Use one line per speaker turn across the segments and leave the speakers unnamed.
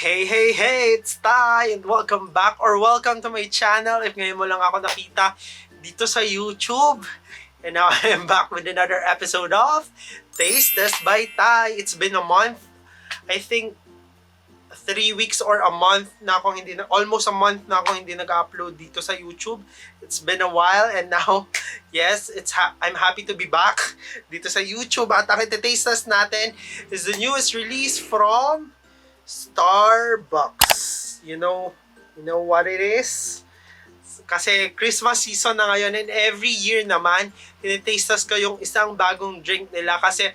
Hey, it's Ty and welcome back or welcome to my channel if ngayon mo lang ako nakita dito sa YouTube. And now I am back with another episode of Taste Test by Ty. It's been a month. I think 3 weeks or a month na akong almost a month na akong hindi nag-upload dito sa YouTube. It's been a while and now, yes, I'm happy to be back dito sa YouTube. At ang iti-taste test natin is the newest release from Starbucks. You know what it is? Kasi Christmas season na ngayon and every year naman, tinitaste test ko yung isang bagong drink nila kasi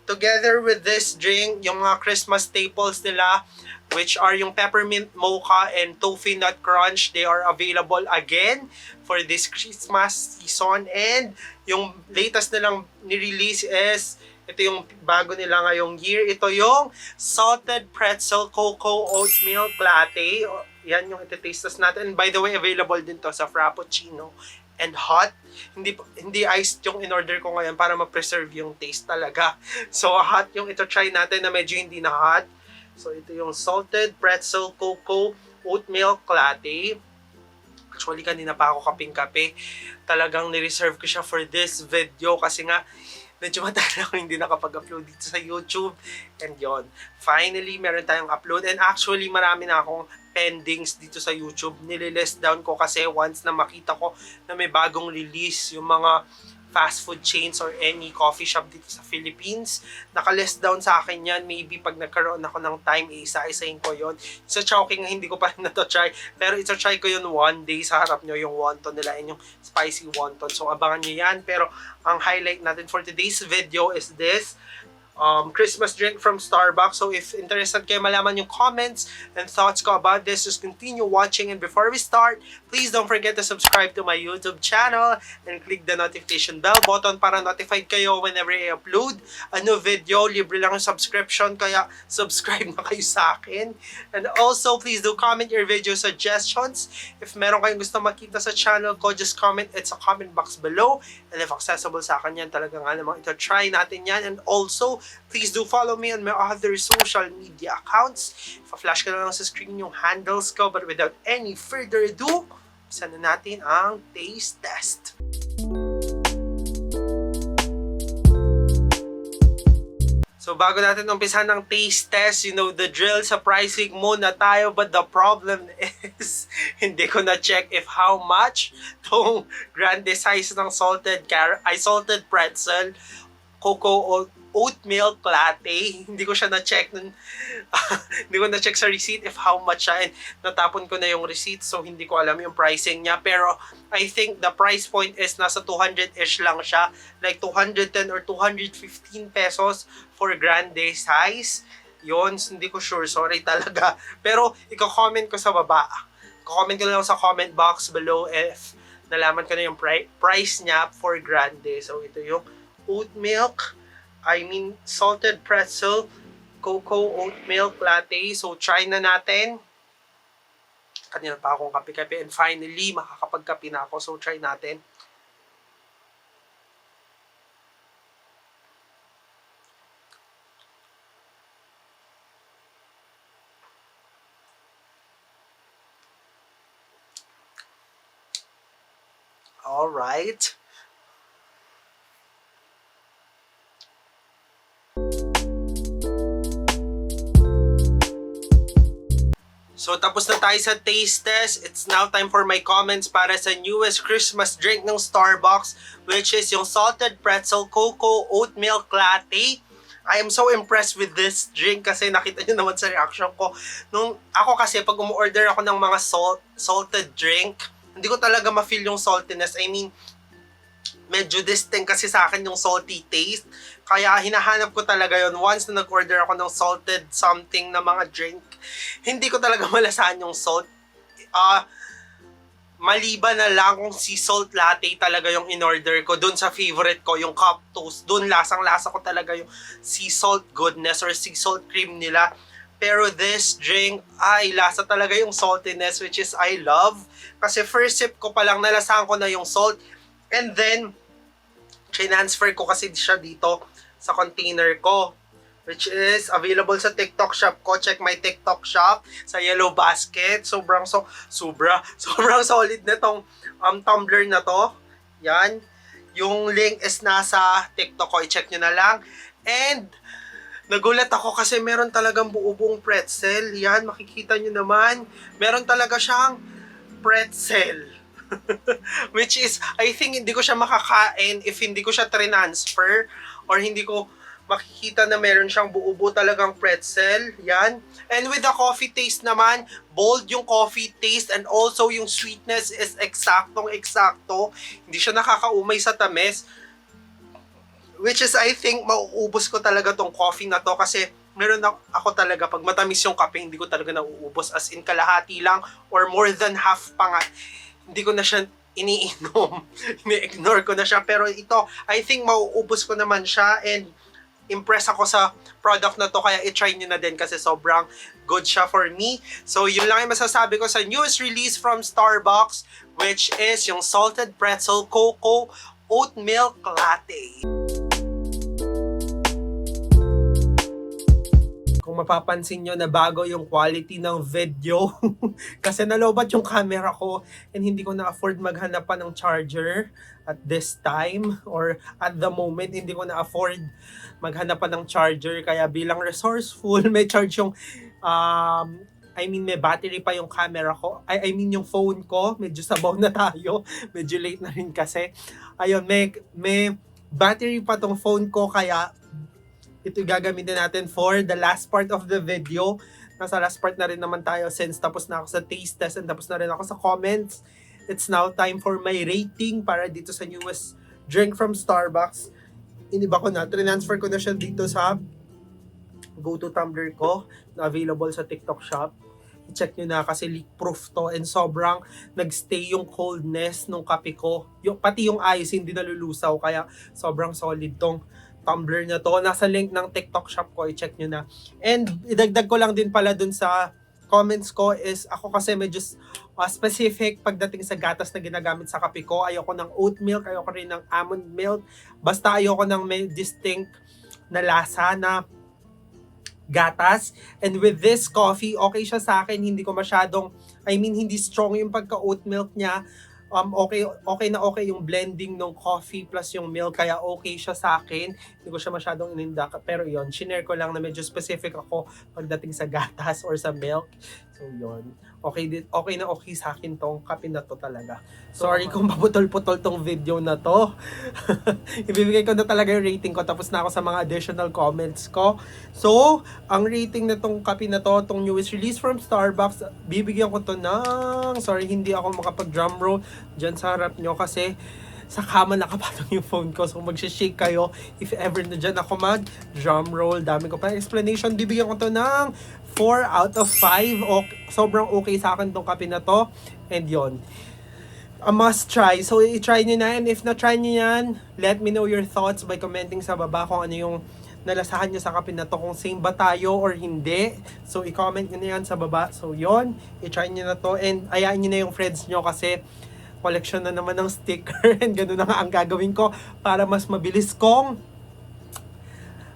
together with this drink, yung mga Christmas staples nila, which are yung peppermint mocha and toffee nut crunch, they are available again for this Christmas season. And yung latest nilang ni-release is ito yung bago nila ngayong year. Ito yung Salted Pretzel Cocoa Oatmeal Latte. Yan yung iti-taste test natin. And by the way, available din to sa Frappuccino and hot. Hindi iced yung in-order ko ngayon para ma-preserve yung taste talaga. So hot yung ito try natin na medyo hindi na hot. So ito yung Salted Pretzel Cocoa Oatmeal Latte. Actually, kanina pa ako kaping-kape. Talagang ni-reserve ko siya for this video kasi nga medyo matagal ako hindi nakapag-upload dito sa YouTube. And yon, finally, meron tayong upload. And actually, marami na akong pendings dito sa YouTube. Nililist down ko kasi once na makita ko na may bagong release yung mga fast food chains or any coffee shop dito sa Philippines. Naka-list down sa akin yan. Maybe pag nagkaroon ako ng time, isa-isahin ko yon. Sa Chowking, hindi ko pa na-try. Pero isa-try ko yun one day sa harap nyo, yung wonton nila and yung spicy wonton. So, abangan nyo yan. Pero, ang highlight natin for today's video is this Christmas drink from Starbucks. So if interested kayo malaman yung comments and thoughts ko about this, just continue watching. And before we start, please don't forget to subscribe to my YouTube channel and click the notification bell button para notified kayo whenever I upload a new video. Libre lang yung subscription, kaya subscribe na kayo sa akin. And also, please do comment your video suggestions. If meron kayong gusto makita sa channel ko, just comment it sa comment box below. And if accessible sa akin yan, talaga nga namang ito try natin yan. And also, please do follow me on my other social media accounts. Pa-flash ko na lang sa screen yung handles ko. But without any further ado, umpisa na natin ang taste test. So bago natin umpisa ng taste test, you know the drill, sa pricing muna tayo. But the problem is, hindi ko na-check if how much tong grande size ng salted pretzel cocoa oatmeal latte. Hindi ko siya na-check nun. Hindi ko na-check sa receipt if how much siya, and natapon ko na yung receipt, so hindi ko alam yung pricing niya. Pero I think the price point is nasa 200-ish lang siya. Like 210 or 215 pesos for grande size. Yun, hindi ko sure. Sorry talaga. Pero i-comment ko sa baba. Comment ko lang sa comment box below if nalaman ko na yung price niya for grande. So ito yung salted pretzel cocoa oatmeal latte. So try na natin. Kanina pa akong kape-kape and finally makakapagkape na ako. So try natin. All right. So tapos na tayo sa taste test. It's now time for my comments para sa newest Christmas drink ng Starbucks, which is yung Salted Pretzel Cocoa Oatmeal Latte. I am so impressed with this drink kasi nakita nyo naman sa reaction ko. Ako kasi pag umu-order ako ng mga salted drink, hindi ko talaga ma-feel yung saltiness. I mean, medyo distinct kasi sa akin yung salty taste. Kaya hinahanap ko talaga yon once na nag-order ako ng salted something na mga drink. Hindi ko talaga malasahan yung salt. Maliban na lang kung sea salt latte talaga yung in-order ko. Doon sa favorite ko, yung cup toast. Doon lasang-lasa ko talaga yung sea salt goodness or sea salt cream nila. Pero this drink, ay lasa talaga yung saltiness, which is I love. Kasi first sip ko pa lang, nalasahan ko na yung salt. And then, transfer ko kasi siya dito sa container ko. which is available sa TikTok shop ko. Check my TikTok shop sa Yellow Basket. Sobrang solid na tong tumbler na to. Yan. Yung link is nasa TikTok ko. I-check nyo na lang. And nagulat ako kasi meron talagang buo-buong pretzel. Yan, makikita nyo naman. Meron talaga siyang pretzel. Which is, I think hindi ko siya makakain if hindi ko siya transfer or hindi ko makikita na meron siyang buo-buo talagang pretzel. Yan. And with the coffee taste naman, bold yung coffee taste and also yung sweetness is eksaktong-eksakto. Hindi siya nakakaumay sa tamis. Which is, I think, mauubos ko talaga tong coffee na to kasi meron ako talaga, pag matamis yung kape, hindi ko talaga nauubos. As in, kalahati lang or more than half pa nga. Hindi ko na siya iniinom. Ini-ignore ko na siya. Pero ito, I think, mauubos ko naman siya and impress ako sa product na to kaya i-try nyo na din kasi sobrang good siya for me. So yun lang yung masasabi ko sa newest release from Starbucks, which is yung Salted Pretzel Cocoa Oat Milk Latte. Kung mapapansin nyo na bago yung quality ng video kasi nalobat yung camera ko and hindi ko na-afford maghanap pa ng charger at this time or at the moment hindi ko na-afford maghanap pa ng charger kaya bilang resourceful may charge yung may battery pa yung camera ko. I mean yung phone ko, medyo sabaw na tayo. Medyo late na rin kasi. Ayun, may battery pa tong phone ko kaya ito gagamitin natin for the last part of the video. Nasa last part na rin naman tayo since tapos na ako sa taste test and tapos na rin ako sa comments. It's now time for my rating para dito sa newest drink from Starbucks. Iniba ko na, transfer ko na siya dito sa go-to tumbler ko na available sa TikTok shop. I-check nyo na kasi leak-proof to and sobrang nagstay yung coldness nung kape ko. Pati yung ice hindi nalulusaw kaya sobrang solid tong tumbler na to. Nasa link ng TikTok shop ko, i-check nyo na. And idagdag ko lang din pala dun sa comments ko is ako kasi medyo specific pagdating sa gatas na ginagamit sa kape ko. Ayoko ng oat milk, ayoko rin ng almond milk. Basta ayoko ng may distinct na lasa na gatas. And with this coffee, okay siya sa akin. Hindi ko masyadong, hindi strong yung pagka-oat milk niya. Okay na okay yung blending ng coffee plus yung milk, kaya okay siya sa akin. Hindi ko siya masyadong ininda, pero yon, shinare ko lang na medyo specific ako pagdating sa gatas or sa milk. So yon, okay na okay sa akin tong kape na to talaga. Sorry kung maputol-putol tong video na to. Ibibigay ko na talaga yung rating ko, tapos na ako sa mga additional comments ko. So, ang rating na tong kape na to, tong newest release from Starbucks, bibigyan ko to ng, sorry hindi ako makapag-drum roll dyan sa harap nyo kasi sa kama nakapatong yung phone ko. So magsishake kayo if ever na dyan ako mag-drum roll. Dami ko pa explanation. Bibigyan ko to ng 4 out of 5. Sobrang okay sa akin tong kape na to. And yon, a must try. So i-try nyo na. And if na-try nyo yan, let me know your thoughts by commenting sa baba kung ano yung nalasahan nyo sa kape na to, kung same ba tayo or hindi. So i-comment nyo na yan sa baba. So yon, i-try nyo na to. And ayain nyo na yung friends nyo kasi collection na naman ng sticker and gano'n na nga ang gagawin ko para mas mabilis kong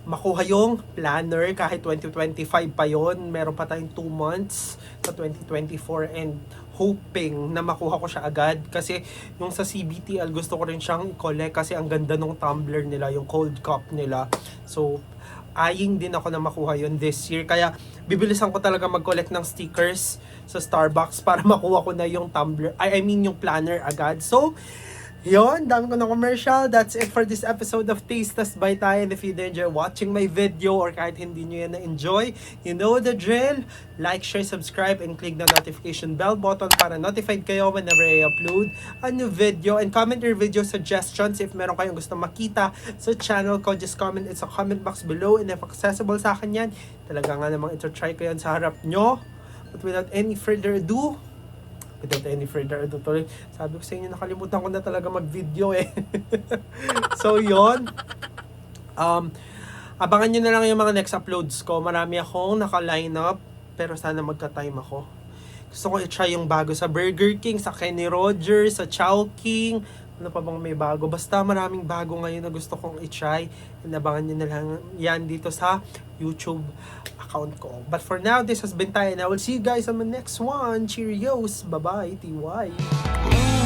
makuha yung planner kahit 2025 pa yon. Meron pa tayong 2 months sa 2024 and hoping na makuha ko siya agad kasi yung sa CBTL gusto ko rin siyang i-collect kasi ang ganda ng tumbler nila, yung cold cup nila. So eyeing din ako na makuha yon this year. Kaya bibilisan ko talaga mag-collect ng stickers sa Starbucks para makuha ko na yung tumbler. Yung planner agad. So, yon, dami ko na commercial. That's it for this episode of Taste Test by Tay. And if you did enjoy watching my video or kahit hindi nyo yan na-enjoy, you know the drill. Like, share, subscribe, and click the notification bell button para notified kayo whenever I upload a new video. And comment your video suggestions if meron kayong gusto makita sa channel ko. Just comment it sa comment box below. And if accessible sa akin yan, talaga nga namang ito-try ko yan sa harap nyo. But without any further ado, sabi ko sa inyo, nakalimutan ko na talaga mag-video eh. So, yon. Abangan nyo na lang yung mga next uploads ko. Marami akong naka-line up, pero sana magka-time ako. Gusto ko i-try yung bago sa Burger King, sa Kenny Rogers, sa Chowking. Ano pa bang may bago? Basta maraming bago ngayon na gusto kong i-try. Inabangan nyo na lang yan dito sa YouTube account ko. But for now, this has been Ty and I will see you guys on the next one. Cheerios! Bye-bye, TY!